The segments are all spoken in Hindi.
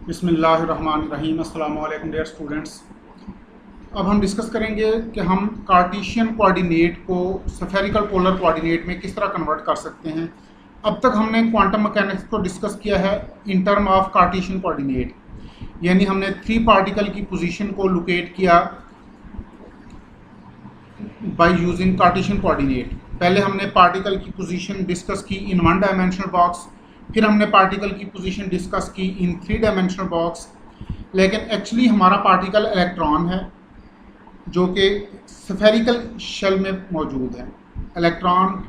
बिस्मिल्लाहिर्रहमानिर्रहीम। अस्सलाम वालेकुम डियर स्टूडेंट्स। अब हम डिस्कस करेंगे कि हम कार्टेशियन कोऑर्डिनेट को स्फेरिकल पोलर कोऑर्डिनेट में किस तरह कन्वर्ट कर सकते हैं। अब तक हमने क्वांटम मैकेनिक्स को डिस्कस किया है इन टर्म ऑफ कार्टेशियन कोऑर्डिनेट, यानी हमने 3 पार्टिकल की पोजीशन को लोकेट किया बाय यूजिंग कार्टेशियन कोऑर्डिनेट। पहले हमने पार्टिकल की पोजीशन डिस्कस की इन 1 डायमेंशनल बॉक्स, फिर हमने पार्टिकल की पोजीशन डिस्कस की इन 3 डायमेंशनल बॉक्स। लेकिन एक्चुअली हमारा पार्टिकल इलेक्ट्रॉन है जो कि स्फेरिकल शेल में मौजूद है। Electron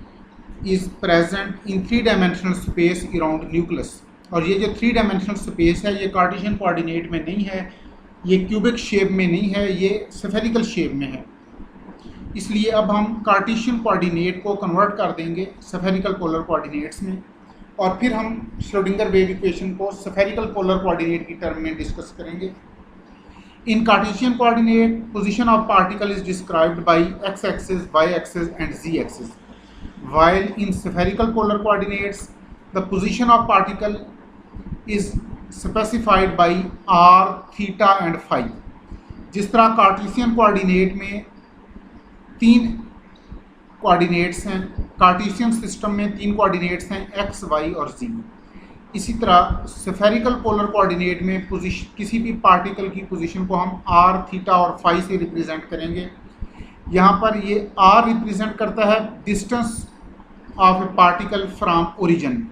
is present in 3 dimensional space around nucleus, और ये जो 3 डायमेंशनल स्पेस है ये कार्टेशियन कोऑर्डिनेट में नहीं है, ये क्यूबिक शेप में नहीं है, ये स्फेरिकल शेप में है। इसलिए अब हम कार्टेशियन कोऑर्डिनेट को कन्वर्ट कर देंगे स्फेरिकल पोलर कोऑर्डिनेट्स में, और फिर हम श्रोडिंगर वेव इक्वेशन को स्फेरिकल पोलर कोऑर्डिनेट की टर्म में डिस्कस करेंगे। In Cartesian coordinate position of particle is described by x axis, y axis and z axis, while in spherical polar coordinates the position of particle is specified by r, theta and phi। जिस तरह कार्टेशियन कोऑर्डिनेट में 3 कोऑर्डिनेट्स हैं, कार्टेशियन सिस्टम में 3 कोऑर्डिनेट्स हैं x, y और z। इसी तरह स्फेरिकल पोलर कोऑर्डिनेट में किसी भी पार्टिकल की पोजीशन को हम r, थीटा और फाई से रिप्रेजेंट करेंगे। यहाँ पर ये r रिप्रेजेंट करता है distance of A particle from origin.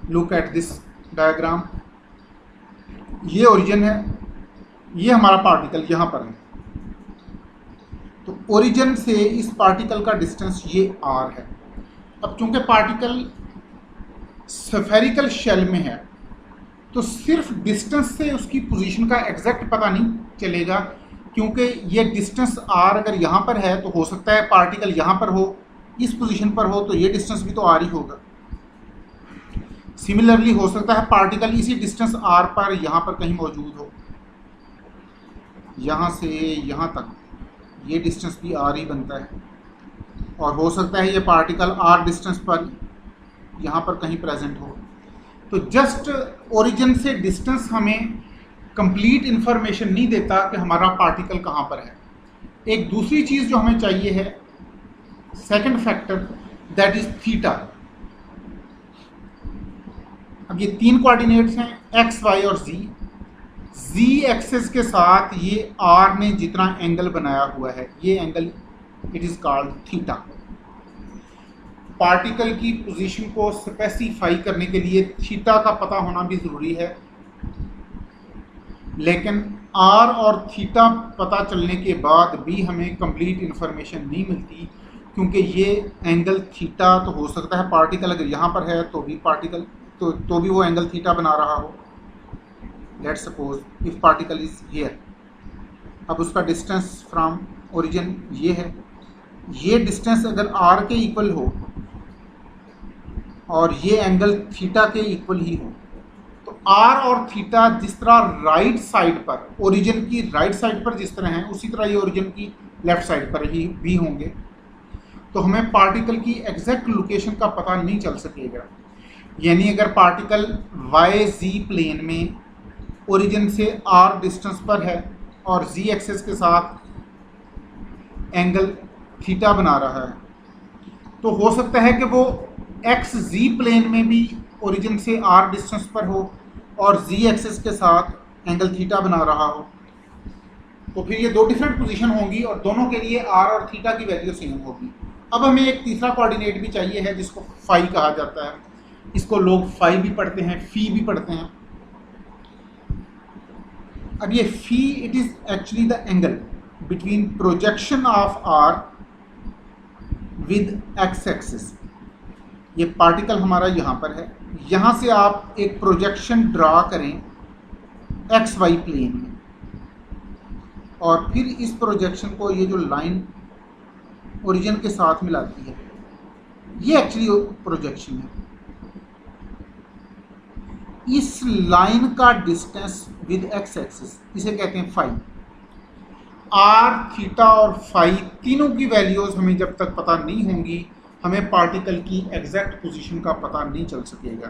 Look at this diagram, ये ओरिजिन है, ये हमारा पार्टिकल यहाँ पर है। तो ओरिजिन से इस पार्टिकल का डिस्टेंस ये r है। अब चूंकि पार्टिकल स्फेरिकल शेल में है तो सिर्फ डिस्टेंस से उसकी पोजीशन का एग्जैक्ट पता नहीं चलेगा, क्योंकि ये डिस्टेंस r अगर यहाँ पर है तो हो सकता है पार्टिकल यहाँ पर हो, इस पोजीशन पर हो, तो ये डिस्टेंस भी तो r ही होगा। सिमिलरली हो सकता है पार्टिकल इसी डिस्टेंस r पर यहाँ पर कहीं मौजूद हो, यहाँ से यहाँ तक ये डिस्टेंस भी r ही बनता है, और हो सकता है ये पार्टिकल r डिस्टेंस पर यहाँ पर कहीं प्रेजेंट हो। तो जस्ट ओरिजिन से डिस्टेंस हमें कंप्लीट इंफॉर्मेशन नहीं देता कि हमारा पार्टिकल कहाँ पर है। एक दूसरी चीज़ जो हमें चाहिए है, second factor, that is theta. अब ये 3 कोऑर्डिनेट्स हैं x, y और z। z एक्सिस के साथ ये r ने जितना एंगल बनाया हुआ है, ये angle it is called theta. Particle की पोजीशन को स्पेसिफाई करने के लिए थीटा का पता होना भी ज़रूरी है, लेकिन r और थीटा पता चलने के बाद भी हमें कंप्लीट इन्फॉर्मेशन नहीं मिलती, क्योंकि ये एंगल थीटा तो हो सकता है पार्टिकल अगर यहाँ पर है तो भी पार्टिकल तो भी वो एंगल थीटा बना रहा हो। Let's suppose if particle is here, अब उसका डिस्टेंस फ्रॉम ओरिजिन ये है, ये डिस्टेंस अगर r के इक्वल हो और ये एंगल थीटा के इक्वल ही हो, तो r और थीटा जिस तरह राइट साइड पर, ओरिजिन की राइट साइड पर जिस तरह हैं, उसी तरह ये ओरिजिन की लेफ्ट साइड पर ही भी होंगे। तो हमें पार्टिकल की एग्जैक्ट लोकेशन का पता नहीं चल सकेगा। यानी अगर पार्टिकल YZ प्लेन में ओरिजिन से r डिस्टेंस पर है और z एक्सिस के साथ एंगल थीटा बना रहा है, तो हो सकता है कि वो XZ प्लेन में भी ओरिजिन से r डिस्टेंस पर हो और z एक्सिस के साथ एंगल थीटा बना रहा हो। तो फिर ये 2 डिफरेंट पोजीशन होंगी और दोनों के लिए r और थीटा की वैल्यू सेम होगी। अब हमें एक तीसरा कोऑर्डिनेट भी चाहिए है जिसको फाई कहा जाता है। इसको लोग फाई भी पढ़ते हैं, फी भी पढ़ते हैं। अब ये phi it is actually the angle between projection of r with x axis. ये पार्टिकल हमारा यहाँ पर है, यहाँ से आप एक प्रोजेक्शन ड्रा करें XY प्लेन में, और फिर इस प्रोजेक्शन को ये जो लाइन ओरिजिन के साथ मिलाती है, ये एक्चुअली प्रोजेक्शन है। इस लाइन का डिस्टेंस विद x एक्सिस इसे कहते हैं फाई। r, थीटा और फाई तीनों की वैल्यूज हमें जब तक पता नहीं होंगी, हमें पार्टिकल की एग्जैक्ट पोजीशन का पता नहीं चल सकेगा।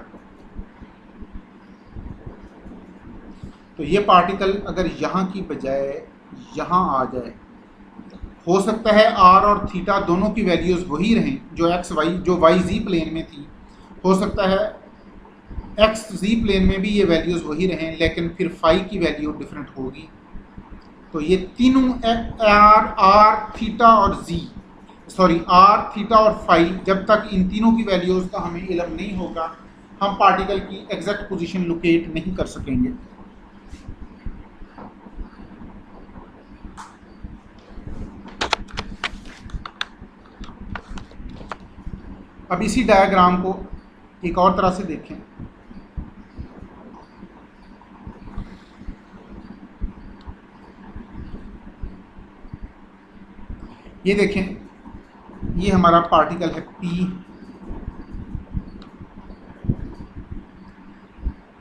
तो ये पार्टिकल अगर यहाँ की बजाय यहाँ आ जाए, हो सकता है आर और थीटा दोनों की वैल्यूज़ वही रहें जो एक्स वाई जो वाई जी प्लेन में थी, हो सकता है एक्स जी प्लेन में भी ये वैल्यूज़ वही रहें, लेकिन फिर फाई की वैल्यू डिफरेंट होगी। तो ये तीनों आर थीटा और आर थीटा और फाई, जब तक इन तीनों की वैल्यूज़ का हमें इल्म नहीं होगा, हम पार्टिकल की एग्जैक्ट पोजीशन लोकेट नहीं कर सकेंगे। अब इसी डायग्राम को एक और तरह से देखें। ये देखें, ये हमारा पार्टिकल है P,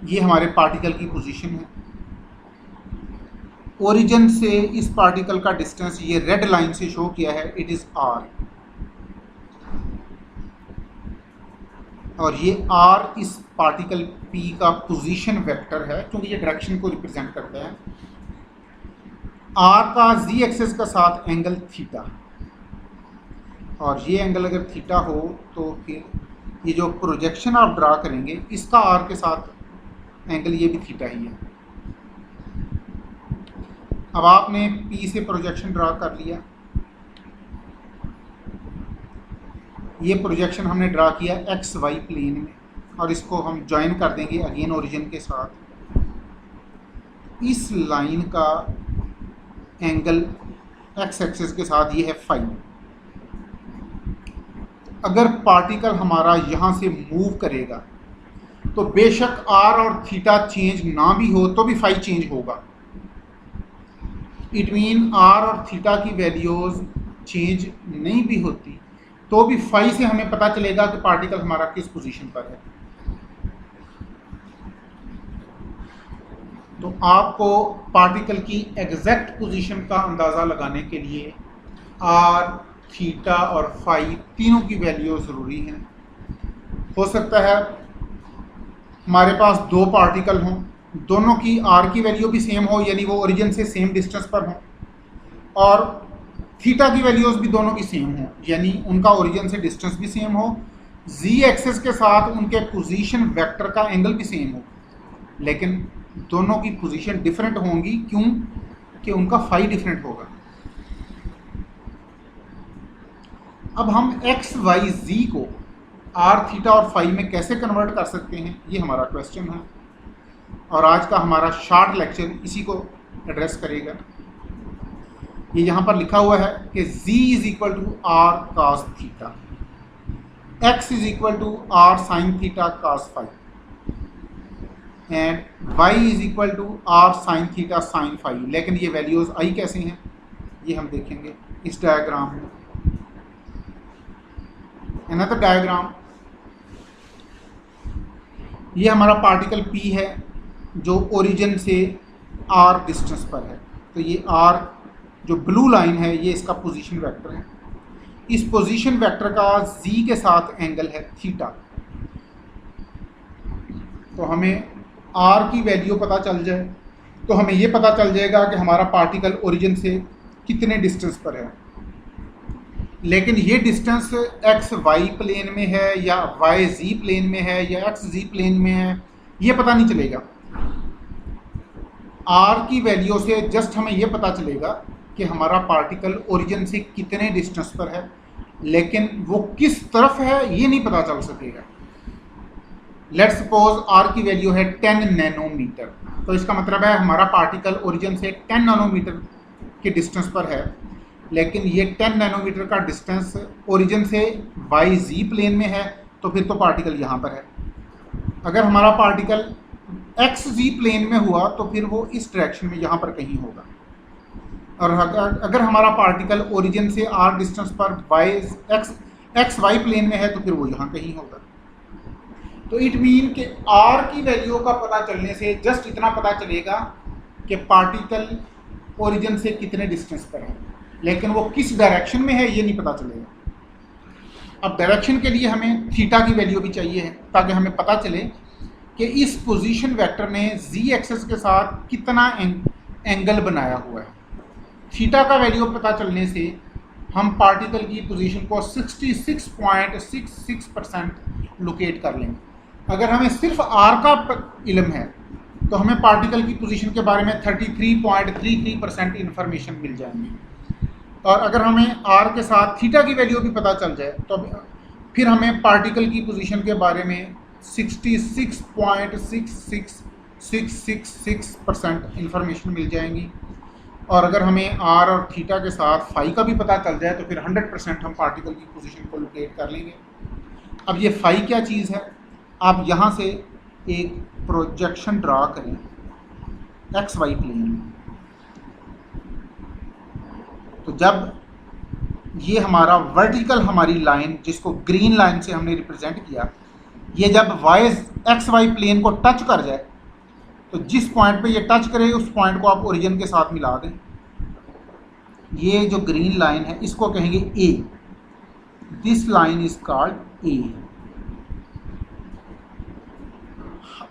ये हमारे पार्टिकल की पोजीशन है। ओरिजिन से इस पार्टिकल का डिस्टेंस ये रेड लाइन से शो किया है, इट इज़ R, और ये R इस पार्टिकल P का पोजीशन वेक्टर है, क्योंकि ये डायरेक्शन को रिप्रेजेंट करता है। R का Z एक्सिस का साथ एंगल थीटा, और ये एंगल अगर थीटा हो तो फिर ये जो प्रोजेक्शन आप ड्रा करेंगे इसका R के साथ एंगल ये भी थीटा ही है। अब आपने P से प्रोजेक्शन ड्रा कर लिया, ये प्रोजेक्शन हमने ड्रा किया एक्स वाई प्लेन में, और इसको हम ज्वाइन कर देंगे अगेन ओरिजिन के साथ। इस लाइन का एंगल एक्स एक्सिस के साथ ये है फाई। अगर पार्टिकल हमारा यहाँ से मूव करेगा तो बेशक आर और थीटा चेंज ना भी हो तो भी फाई चेंज होगा। इट मीन आर और थीटा की वैल्यूज चेंज नहीं भी होती तो भी फाई से हमें पता चलेगा कि पार्टिकल हमारा किस पोजीशन पर है। तो आपको पार्टिकल की एग्जैक्ट पोजीशन का अंदाज़ा लगाने के लिए आर, थीटा और फाई तीनों की वैल्यू ज़रूरी है। हो सकता है हमारे पास दो पार्टिकल हों, दोनों की आर की वैल्यू भी सेम हो, यानी वो ओरिजिन से सेम डिस्टेंस पर हों, और थीटा की वैल्यूज़ भी दोनों की सेम हो, यानी उनका ओरिजिन से डिस्टेंस भी सेम हो, जी एक्सिस के साथ उनके पोजीशन वेक्टर का एंगल भी सेम हो, लेकिन दोनों की पोजीशन डिफरेंट होंगी। क्यों? कि उनका फाई डिफरेंट होगा। अब हम एक्स वाई जी को आर, थीटा और फाई में कैसे कन्वर्ट कर सकते हैं, ये हमारा क्वेश्चन है, और आज का हमारा शॉर्ट लेक्चर इसी को एड्रेस करेगा। ये यहाँ पर लिखा हुआ है कि z is equal to r cos theta, x is equal to r sine theta cos phi, and y is equal to r sine theta sine phi. लेकिन ये वैल्यूज आई कैसे हैं ये हम देखेंगे इस डायग्राम में। अनदर डायग्राम, ये हमारा पार्टिकल P है जो ओरिजिन से r डिस्टेंस पर है। तो ये r जो ब्लू लाइन है ये इसका पोजीशन वेक्टर है। इस पोजीशन वेक्टर का z के साथ एंगल है थीटा। तो हमें r की वैल्यू पता चल जाए तो हमें ये पता चल जाएगा कि हमारा पार्टिकल ओरिजिन से कितने डिस्टेंस पर है। लेकिन ये डिस्टेंस एक्स वाई प्लेन में है या वाई जी प्लेन में है या एक्स जी प्लेन में है, ये पता नहीं चलेगा। r की वैल्यू से जस्ट हमें ये पता चलेगा कि हमारा पार्टिकल ओरिजिन से कितने डिस्टेंस पर है, लेकिन वो किस तरफ है ये नहीं पता चल सकेगा। लेट्स सपोज r की वैल्यू है 10 नैनोमीटर, तो इसका मतलब है हमारा पार्टिकल ओरिजिन से 10 नैनोमीटर के डिस्टेंस पर है, लेकिन ये 10 नैनोमीटर का डिस्टेंस ओरिजिन से वाई जी प्लेन में है, तो फिर तो पार्टिकल यहाँ पर है। अगर हमारा पार्टिकल एक्स जी प्लेन में हुआ तो फिर वो इस डायरेक्शन में यहाँ पर कहीं होगा, और अगर हमारा पार्टिकल ओरिजिन से आर डिस्टेंस पर एक्स वाई प्लेन में है तो फिर वो यहाँ कहीं होगा। तो इट मीन कि आर की वैल्यू का पता चलने से जस्ट इतना पता चलेगा कि पार्टिकल ओरिजिन से कितने डिस्टेंस पर है, लेकिन वो किस डायरेक्शन में है ये नहीं पता चलेगा। अब डायरेक्शन के लिए हमें थीटा की वैल्यू भी चाहिए है ताकि हमें पता चले कि इस पोजीशन वेक्टर ने जी एक्सेस के साथ कितना एंगल बनाया हुआ है। थीटा का वैल्यू पता चलने से हम पार्टिकल की पोजीशन को 66.66% लोकेट कर लेंगे। अगर हमें सिर्फ आर का इल्म है तो हमें पार्टिकल की पोजीशन के बारे में 33.33% इंफॉर्मेशन मिल जाएंगी। और अगर हमें आर के साथ थीटा की वैल्यू भी पता चल जाए तो फिर हमें पार्टिकल की पोजीशन के बारे में 66.66666% इंफॉर्मेशन मिल जाएंगी। और अगर हमें आर और थीटा के साथ फाई का भी पता चल जाए तो फिर 100% हम पार्टिकल की पोजीशन को लोकेट कर लेंगे। अब ये फाई क्या चीज़ है, आप यहाँ से एक प्रोजेक्शन ड्रा करें एक्स वाई प्लेन में। तो जब ये हमारा वर्टिकल हमारी लाइन जिसको ग्रीन लाइन से हमने रिप्रेजेंट किया, ये जब वाई एक्स वाई प्लेन को टच कर जाए तो जिस पॉइंट पे ये टच करे उस पॉइंट को आप ओरिजिन के साथ मिला दें। ये जो ग्रीन लाइन है इसको कहेंगे a, this line is called a.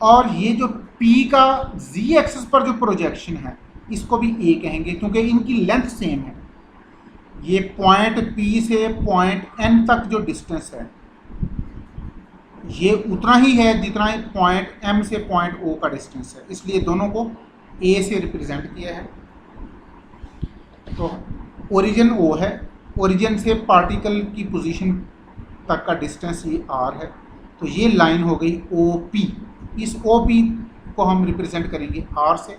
और ये जो पी का जी एक्सिस पर जो प्रोजेक्शन है इसको भी ए कहेंगे क्योंकि इनकी लेंथ सेम है। ये पॉइंट पी से पॉइंट एन तक जो डिस्टेंस है ये उतना ही है जितना पॉइंट एम से पॉइंट ओ का डिस्टेंस है, इसलिए दोनों को ए से रिप्रेजेंट किया है। तो ओरिजिन ओ है, ओरिजिन से पार्टिकल की पोजीशन तक का डिस्टेंस ये आर है। तो ये लाइन हो गई ओ पी। इस ओ पी को हम रिप्रेजेंट करेंगे आर से।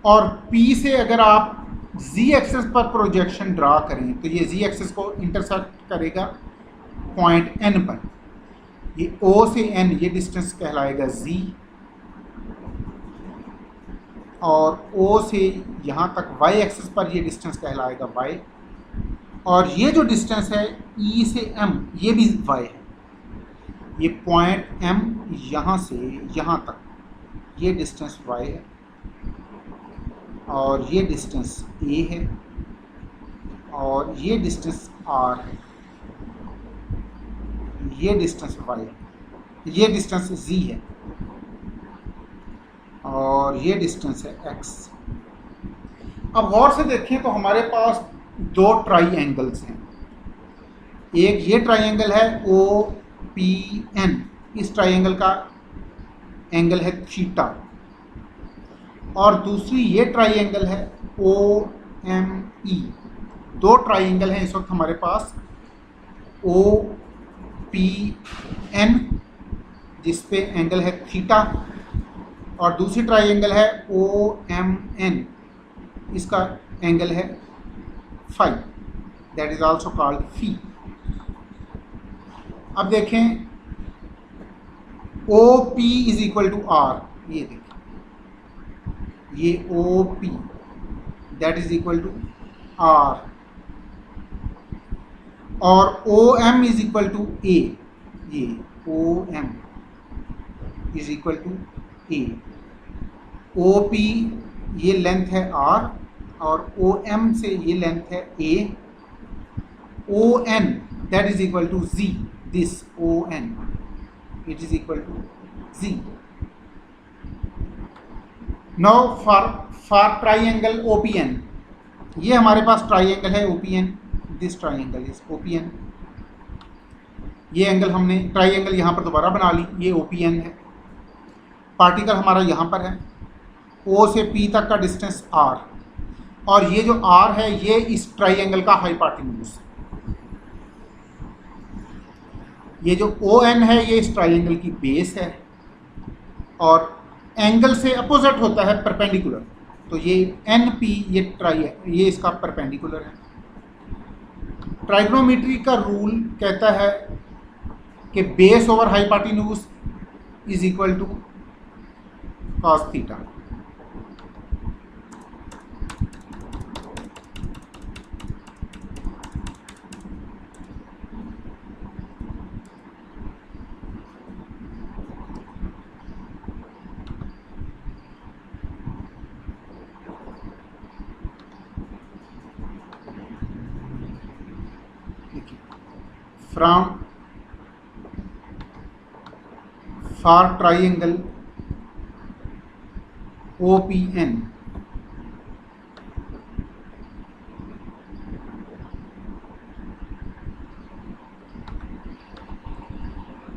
और पी से अगर आप जी एक्सिस पर प्रोजेक्शन ड्रा करें तो ये जी एक्सिस को इंटरसेक्ट करेगा पॉइंट एन पर। ये ओ से एन ये डिस्टेंस कहलाएगा जी, और ओ से यहाँ तक वाई एक्सिस पर ये डिस्टेंस कहलाएगा वाई। और ये जो डिस्टेंस है ई से एम ये भी वाई है। ये पॉइंट एम यहाँ से यहाँ तक ये डिस्टेंस वाई है और ये डिस्टेंस ए है और ये डिस्टेंस आर है, ये डिस्टेंस वाई है, ये डिस्टेंस जी है और ये डिस्टेंस है एक्स। अब गौर से देखें तो हमारे पास दो ट्राई हैं। एक ये ट्राइंगल है ओ पी एन, इस ट्राइंगल का एंगल है थीटा। और दूसरी ये ट्राइंगल है ओ एम ई। दो ट्राइंगल हैं इस वक्त हमारे पास, ओ पी एन जिस पे एंगल है थीटा, और दूसरी ट्राइंगल है ओ एम एन, इसका एंगल है phi, that is also called phi. अब देखें O P is equal to r, ये देखें ये O P that is equal to r, और O M is equal to a, ये O M is equal to a. O P ये लेंथ है आर और ओ एम से ये लेंथ है a. O N that is equal to z, this O N it is equal to G. Now for triangle O P N, ये हमारे पास ट्राइंगल है O P N, this triangle is O P N. ये एंगल हमने ट्राइंगल यहाँ पर दोबारा बना ली, ये ओ पी एन है। पार्टिकल हमारा यहाँ पर है, ओ से पी तक का डिस्टेंस आर, और ये जो आर है ये इस ट्राइंगल का हाइपोटेन्यूज। ये जो ओ एन है ये इस ट्राइंगल की बेस है और एंगल से अपोजिट होता है परपेंडिकुलर, तो ये एन पी ये ये इसका परपेंडिकुलर है। ट्राइगोनोमेट्री का रूल कहता है कि base over hypotenuse is equal to cos theta. For triangle OPN,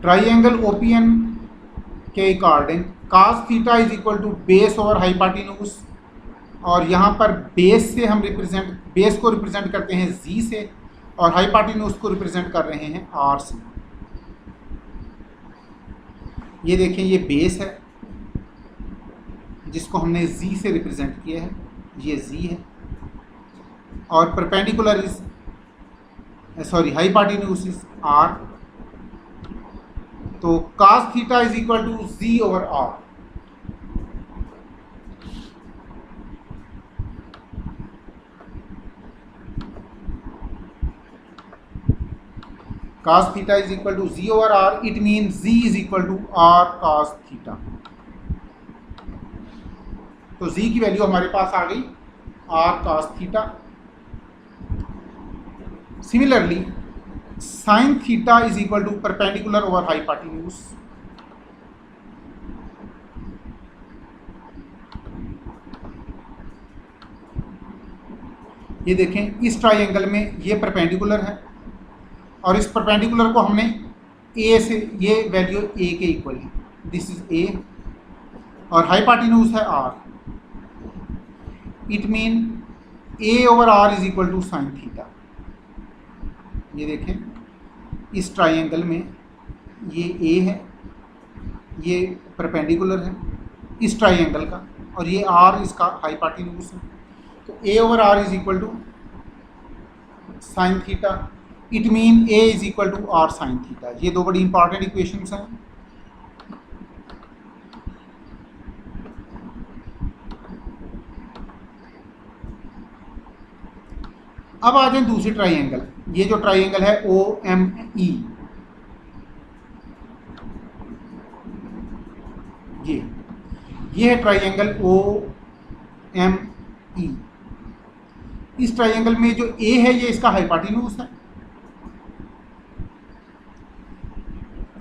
triangle OPN के according cos theta is equal to base over hypotenuse, और यहाँ पर बेस से हम बेस को रिप्रेजेंट करते हैं जी से, और हाइपाटिन्यूस को रिप्रेजेंट कर रहे हैं आर से। ये देखें, ये बेस है जिसको हमने जी से रिप्रेजेंट किया है, ये जी है, और perpendicular is hypotenuse is r. तो cos theta is equal to z over r. cos theta is equal to z over r, it mean z is equal to r cos theta. तो जी की वैल्यू हमारे पास आ गई r cos theta. Similarly sin theta is equal to perpendicular over hypotenuse. ये देखें, इस ट्राइंगल में ये परपेंडिकुलर है, और इस परपेंडिकुलर को हमने ए से, ये वैल्यू ए के इक्वल है, दिस इज ए, और हाइपाटिन्यूस है r. It mean a over r is equal to sine theta. ये देखें, इस ट्राइंगल में ये ए है, ये परपेंडिकुलर है इस ट्राइंगल का, और ये आर इसका हाइपाटिन्यूस है। तो a over r is equal to sine theta. It mean a is equal to r sine theta. ये दो बड़ी इंपॉर्टेंट इक्वेशंस हैं। अब आ जाए दूसरी ट्राइंगल। ये जो ट्राइंगल है OME, ये है ट्राइंगल OME। इस ट्राइंगल में जो ए है ये इसका हाइपाटिन्यूस है,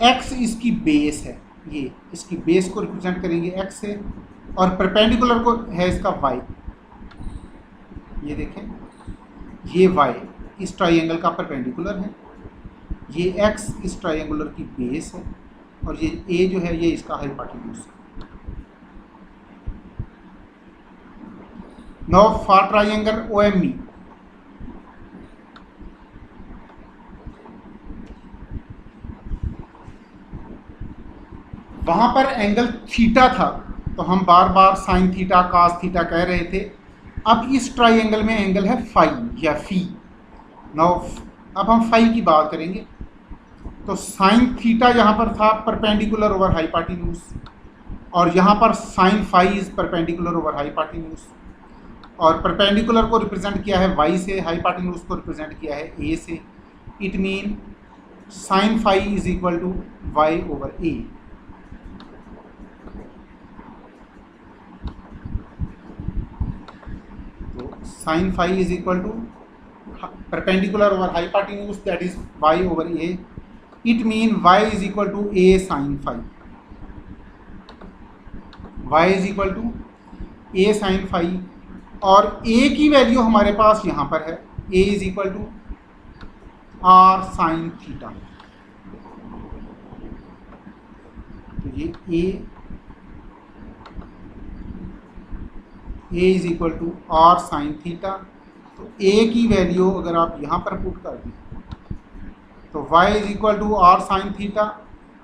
एक्स इसकी बेस है, ये इसकी बेस को रिप्रेजेंट करेंगे एक्स से, और परपेंडिकुलर को है इसका वाई। ये देखें, ये वाई इस ट्राइंगल का परपेंडिकुलर है, ये एक्स इस ट्राइंगुलर की बेस है, और ये ए जो है ये इसका हाइपाटिन्यूस है। नाउ फॉर ट्राइंगल OME, वहां पर एंगल थीटा था, तो हम बार बार साइन थीटा cos थीटा कह रहे थे। अब इस ट्राइंगल में एंगल है फाई या फी। नाउ अब हम फाई की बात करेंगे। तो साइन थीटा यहाँ पर था परपेंडिकुलर ओवर हाइपाटिन्यूस, और यहाँ पर sine phi is perpendicular over hypotenuse, और परपेंडिकुलर को रिप्रेजेंट किया है वाई से, हाइपाटिन्यूस को रिप्रेजेंट किया है ए से। It mean sine phi is equal to y over a. Sine phi is equal to perpendicular over hypotenuse, that is y over a. It mean y is equal to a sine phi. Y is equal to a sine phi, और ए की वैल्यू हमारे पास यहाँ पर है, a is equal to r sine theta. तो ये a is equal to r sine theta. तो ए की वैल्यू अगर आप यहाँ पर पुट कर दें तो y is equal to r sine theta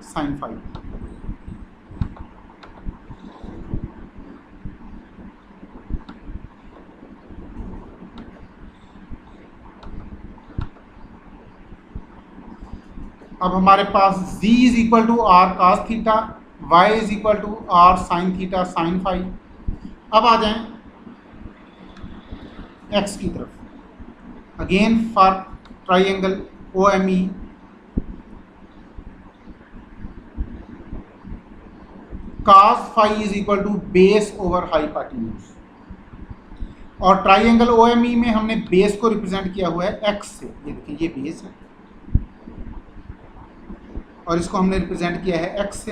sine phi. अब हमारे पास z is equal to r cos theta, y is equal to r sine theta sine phi. अब आ जाएं x की तरफ। Again for triangle OME, cos phi is equal to base over hypotenuse, और ट्राइंगल OME में हमने बेस को रिप्रेजेंट किया हुआ है x से। ये देखिए, ये बेस है और इसको हमने रिप्रेजेंट किया है x से।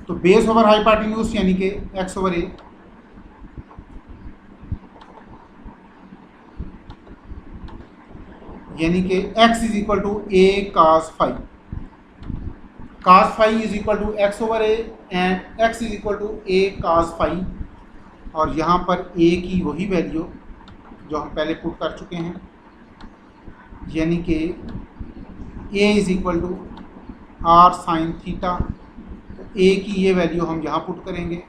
तो बेस ओवर हाइपोटेन्यूज यानी कि एक्स ओवर ए, यानी कि x is equal to a cos five, cos five is equal to x over a and x is equal to a cos five, और यहाँ पर a की वही वैल्यू जो हम पहले पुट कर चुके हैं, यानी कि a is equal to r sine theta. तो a की ये वैल्यू हम यहाँ पुट करेंगे,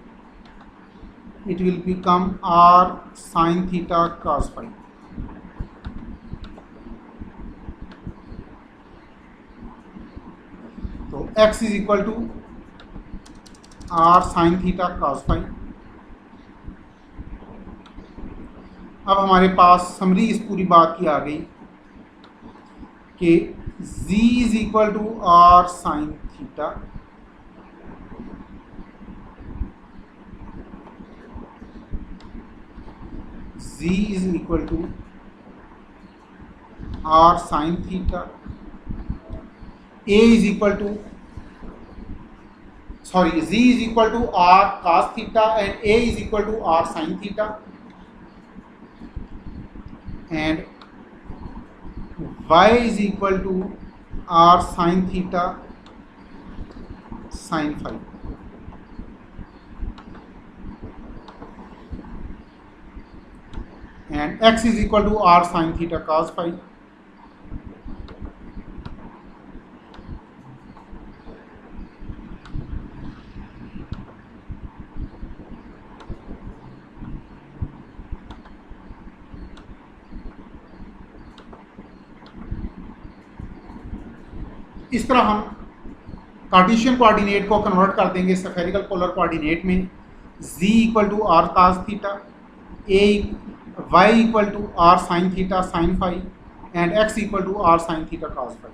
it will become r sine theta cos five. तो x is equal to r sine theta cos five. अब हमारे पास समरी इस पूरी बात की आ गई कि z is equal to r sine theta, z is equal to r sine theta, a is equal to z is equal to r cos theta and a is equal to r sine theta, and y is equal to r sin theta sin phi। and x is equal to r sin theta cos phi। इस तरह हम कार्टेशियन कोऑर्डिनेट को कन्वर्ट कर देंगे स्फेरिकल पोलर कोऑर्डिनेट में। z equal to r cos theta, y equal to r sine theta sine phi and x equal to r sine theta cos phi.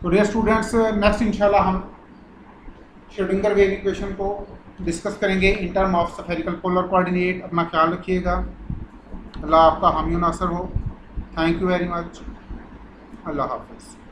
तो डियर स्टूडेंट्स, नेक्स्ट इंशाल्लाह हम श्रोडिंगर वेव इक्वेशन को डिस्कस करेंगे in term of spherical polar coordinate. अपना ख्याल रखिएगा, अल्लाह आपका हामी नासर हो। थैंक यू वेरी मच, अल्लाह हाफिज़।